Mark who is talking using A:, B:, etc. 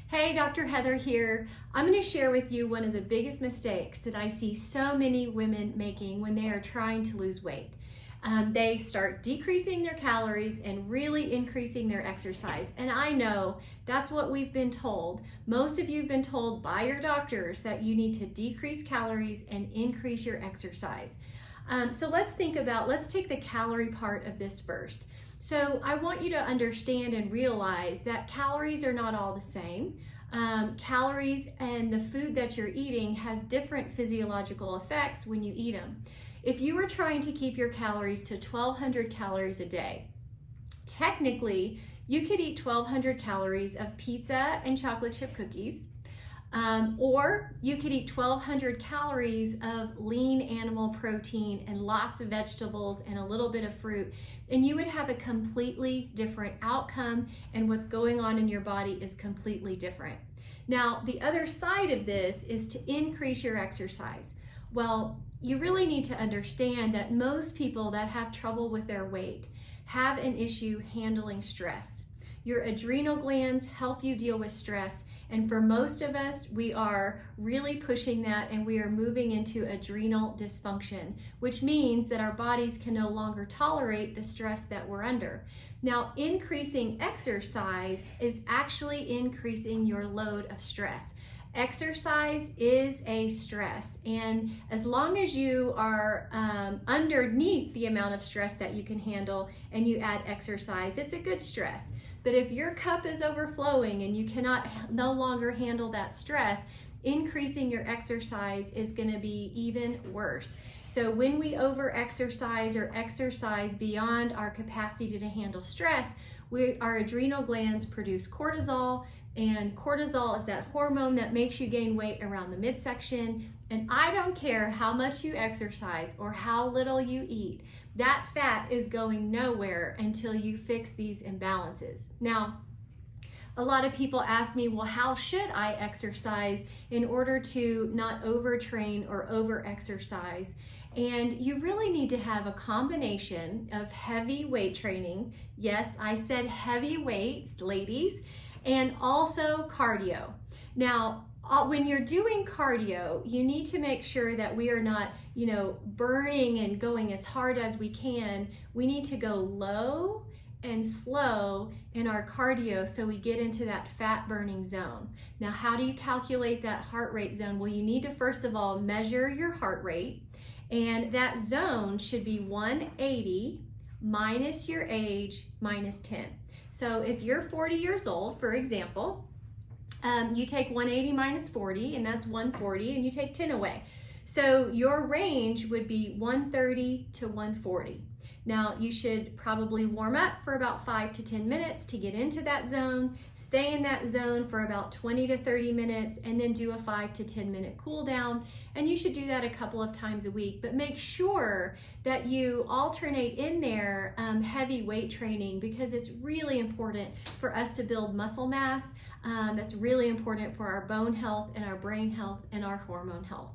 A: Hey, Dr. Heather here. I'm going to share with you one of the biggest mistakes that I see so many women making when they are trying to lose weight. They start decreasing their calories and really increasing their exercise. And I know that's what we've been told. Most of you have been told by your doctors that you need to decrease calories and increase your exercise. So let's take the calorie part of this first. So I want you to understand and realize that calories are not all the same. Calories and the food that you're eating has different physiological effects when you eat them. If you were trying to keep your calories to 1,200 calories a day, technically you could eat 1,200 calories of pizza and chocolate chip cookies. Or you could eat 1,200 calories of lean animal protein and lots of vegetables and a little bit of fruit, and you would have a completely different outcome, and what's going on in your body is completely different. Now, the other side of this is to increase your exercise. Well, you really need to understand that most people that have trouble with their weight have an issue handling stress. Your adrenal glands help you deal with stress, and for most of us, we are really pushing that and we are moving into adrenal dysfunction, which means that our bodies can no longer tolerate the stress that we're under. Now, increasing exercise is actually increasing your load of stress. Exercise is a stress, and as long as you are underneath the amount of stress that you can handle and you add exercise, it's a good stress. But if your cup is overflowing and you cannot no longer handle that stress, increasing your exercise is going to be even worse. So when we over-exercise or exercise beyond our capacity to handle stress, our adrenal glands produce cortisol, and cortisol is that hormone that makes you gain weight around the midsection. And I don't care how much you exercise or how little you eat, that fat is going nowhere until you fix these imbalances. Now, a lot of people ask me, well, how should I exercise in order to not overtrain or over-exercise? And you really need to have a combination of heavy weight training. Yes, I said heavy weights, ladies, and also cardio. Now, when you're doing cardio, you need to make sure that we are not, burning and going as hard as we can. We need to go low and slow in our cardio so we get into that fat burning zone. Now, how do you calculate that heart rate zone? Well, you need to first of all measure your heart rate, and that zone should be 180 minus your age minus 10. So if you're 40 years old, for example, you take 180 minus 40, and that's 140, and you take 10 away. So your range would be 130 to 140. Now, you should probably warm up for about 5 to 10 minutes to get into that zone, stay in that zone for about 20 to 30 minutes, and then do a 5 to 10 minute cool down. And you should do that a couple of times a week, but make sure that you alternate in there heavy weight training, because it's really important for us to build muscle mass. That's really important for our bone health and our brain health and our hormone health.